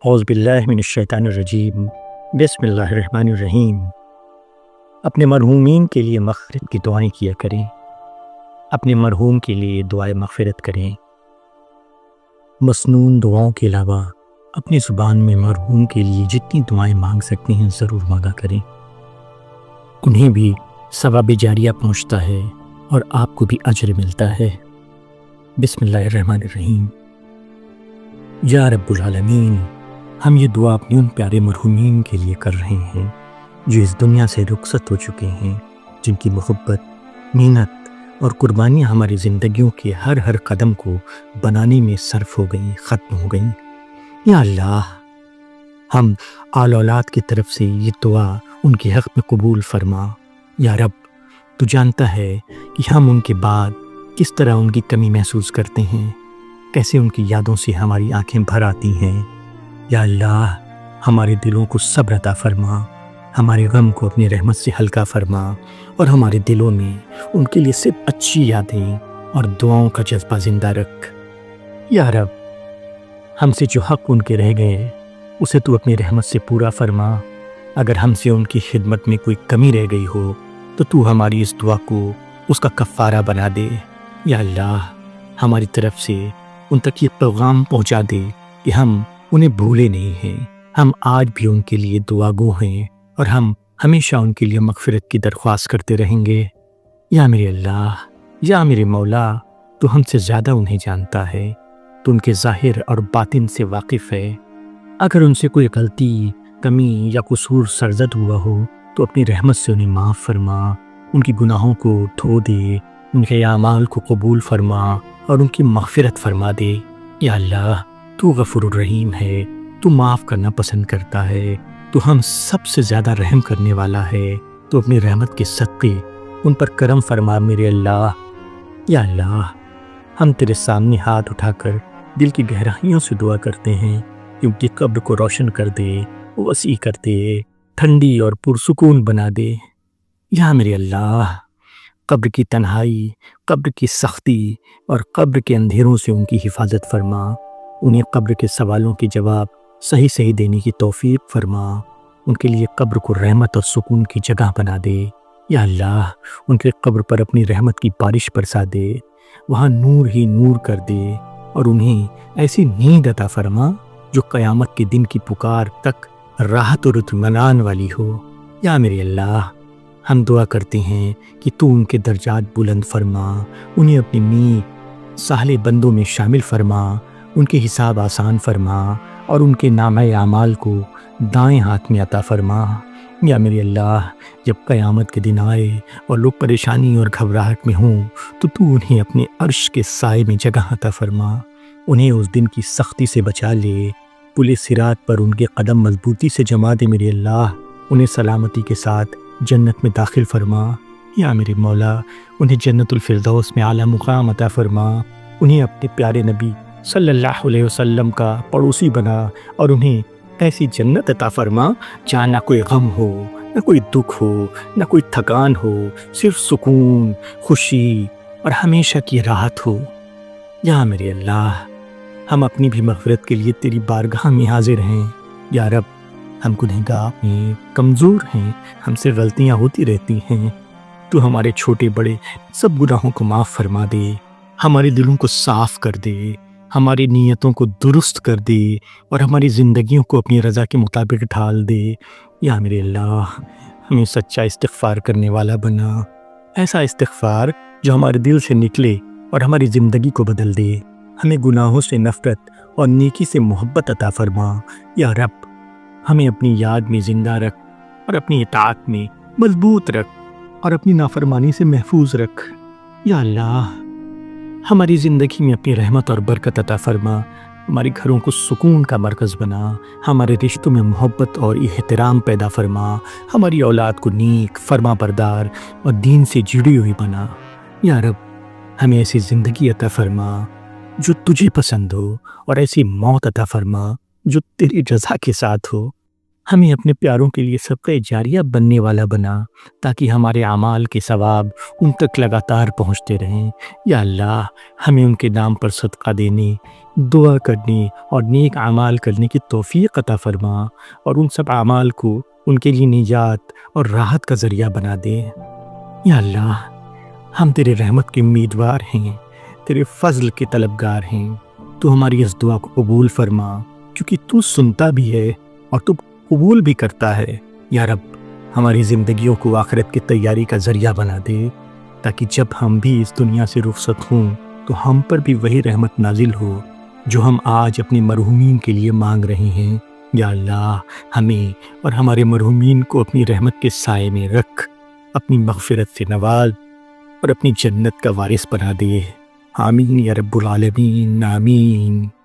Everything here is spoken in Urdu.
اعوذ باللہ من الشیطان الرجیم بسم اللہ الرحمن الرحیم۔ اپنے مرحومین کے لیے مغفرت کی دعائیں کیا کریں، اپنے مرحوم کے لیے دعائیں مغفرت کریں۔ مسنون دعاؤں کے علاوہ اپنی زبان میں مرحوم کے لیے جتنی دعائیں مانگ سکتے ہیں ضرور مانگا کریں، انہیں بھی ثواب جاریہ پہنچتا ہے اور آپ کو بھی اجر ملتا ہے۔ بسم اللہ الرحمن الرحیم۔ یا رب العالمین، ہم یہ دعا اپنے ان پیارے مرحومین کے لیے کر رہے ہیں جو اس دنیا سے رخصت ہو چکے ہیں، جن کی محبت، محنت اور قربانیاں ہماری زندگیوں کے ہر قدم کو بنانے میں صرف ہو گئیں، ختم ہو گئیں۔ یا اللہ، ہم آل اولاد کی طرف سے یہ دعا ان کے حق میں قبول فرما۔ یا رب، تو جانتا ہے کہ ہم ان کے بعد کس طرح ان کی کمی محسوس کرتے ہیں، کیسے ان کی یادوں سے ہماری آنکھیں بھر آتی ہیں۔ یا اللہ، ہمارے دلوں کو صبر عطا فرما، ہمارے غم کو اپنی رحمت سے ہلکا فرما، اور ہمارے دلوں میں ان کے لیے صرف اچھی یادیں اور دعاؤں کا جذبہ زندہ رکھ۔ یا رب، ہم سے جو حق ان کے رہ گئے اسے تو اپنی رحمت سے پورا فرما۔ اگر ہم سے ان کی خدمت میں کوئی کمی رہ گئی ہو تو تو ہماری اس دعا کو اس کا کفارہ بنا دے۔ یا اللہ، ہماری طرف سے ان تک یہ پیغام پہنچا دے کہ ہم انہیں بھولے نہیں ہیں، ہم آج بھی ان کے لیے دعا گو ہیں اور ہم ہمیشہ ان کے لیے مغفرت کی درخواست کرتے رہیں گے۔ یا میرے اللہ، یا میرے مولا، تو ہم سے زیادہ انہیں جانتا ہے، تو ان کے ظاہر اور باطن سے واقف ہے۔ اگر ان سے کوئی غلطی، کمی یا قصور سرزد ہوا ہو تو اپنی رحمت سے انہیں معاف فرما، ان کی گناہوں کو دھو دے، ان کے اعمال کو قبول فرما اور ان کی مغفرت فرما دے۔ یا اللہ، تو غفور الرحیم ہے، تو معاف کرنا پسند کرتا ہے، تو ہم سب سے زیادہ رحم کرنے والا ہے، تو اپنی رحمت کے صدقے ان پر کرم فرما میرے اللہ۔ یا اللہ، ہم تیرے سامنے ہاتھ اٹھا کر دل کی گہرائیوں سے دعا کرتے ہیں کہ ان کی قبر کو روشن کر دے، وسیع کر دے، ٹھنڈی اور پرسکون بنا دے۔ یا میرے اللہ، قبر کی تنہائی، قبر کی سختی اور قبر کے اندھیروں سے ان کی حفاظت فرما، انہیں قبر کے سوالوں کے جواب صحیح دینے کی توفیق فرما، ان کے لیے قبر کو رحمت اور سکون کی جگہ بنا دے۔ یا اللہ، ان کے قبر پر اپنی رحمت کی بارش برسا دے، وہاں نور ہی نور کر دے، اور انہیں ایسی نیند عطا فرما جو قیامت کے دن کی پکار تک راحت اور اطمینان والی ہو۔ یا میرے اللہ، ہم دعا کرتے ہیں کہ تو ان کے درجات بلند فرما، انہیں اپنی نیک صالح بندوں میں شامل فرما، ان کے حساب آسان فرما اور ان کے نامہ اعمال کو دائیں ہاتھ میں عطا فرما۔ یا میرے اللہ، جب قیامت کے دن آئے اور لوگ پریشانی اور گھبراہٹ میں ہوں تو انہیں اپنے عرش کے سائے میں جگہ عطا فرما، انہیں اس دن کی سختی سے بچا لے، پل صراط پر ان کے قدم مضبوطی سے جما دے میرے اللہ، انہیں سلامتی کے ساتھ جنت میں داخل فرما۔ یا میرے مولا، انہیں جنت الفردوس میں اعلیٰ مقام عطا فرما، انہیں اپنے پیارے نبی صلی اللہ علیہ وسلم کا پڑوسی بنا اور انہیں ایسی جنت عطا فرما جہاں نہ کوئی غم ہو، نہ کوئی دکھ ہو، نہ کوئی تھکان ہو، صرف سکون، خوشی اور ہمیشہ کی راحت ہو۔ یا میرے اللہ، ہم اپنی بھی مغفرت کے لیے تیری بارگاہ میں حاضر ہیں۔ یا رب، ہم گنہگار ہیں، کمزور ہیں، ہم سے غلطیاں ہوتی رہتی ہیں، تو ہمارے چھوٹے بڑے سب گناہوں کو معاف فرما دے، ہمارے دلوں کو صاف کر دے، ہماری نیتوں کو درست کر دے اور ہماری زندگیوں کو اپنی رضا کے مطابق ڈھال دے۔ یا میرے اللہ، ہمیں سچا استغفار کرنے والا بنا، ایسا استغفار جو ہمارے دل سے نکلے اور ہماری زندگی کو بدل دے۔ ہمیں گناہوں سے نفرت اور نیکی سے محبت عطا فرما۔ یا رب، ہمیں اپنی یاد میں زندہ رکھ اور اپنی اطاعت میں مضبوط رکھ اور اپنی نافرمانی سے محفوظ رکھ۔ یا اللہ، ہماری زندگی میں اپنی رحمت اور برکت عطا فرما، ہمارے گھروں کو سکون کا مرکز بنا، ہمارے رشتوں میں محبت اور احترام پیدا فرما، ہماری اولاد کو نیک، فرما بردار اور دین سے جڑی ہوئی بنا۔ یا رب، ہمیں ایسی زندگی عطا فرما جو تجھے پسند ہو، اور ایسی موت عطا فرما جو تیری رضا کے ساتھ ہو۔ ہمیں اپنے پیاروں کے لیے صدقہ جاریہ بننے والا بنا، تاکہ ہمارے اعمال کے ثواب ان تک لگاتار پہنچتے رہیں۔ یا اللہ، ہمیں ان کے نام پر صدقہ دینے، دعا کرنے اور نیک اعمال کرنے کی توفیق عطا فرما، اور ان سب اعمال کو ان کے لیے نجات اور راحت کا ذریعہ بنا دے۔ یا اللہ، ہم تیرے رحمت کے امیدوار ہیں، تیرے فضل کے طلبگار ہیں۔ تو ہماری اس دعا کو قبول فرما، کیونکہ تو سنتا بھی ہے اور تو قبول بھی کرتا ہے۔ یا رب، ہماری زندگیوں کو آخرت کی تیاری کا ذریعہ بنا دے، تاکہ جب ہم بھی اس دنیا سے رخصت ہوں تو ہم پر بھی وہی رحمت نازل ہو جو ہم آج اپنے مرحومین کے لیے مانگ رہے ہیں۔ یا اللہ، ہمیں اور ہمارے مرحومین کو اپنی رحمت کے سائے میں رکھ، اپنی مغفرت سے نواز اور اپنی جنت کا وارث بنا دے۔ آمین یا رب العالمین، آمین۔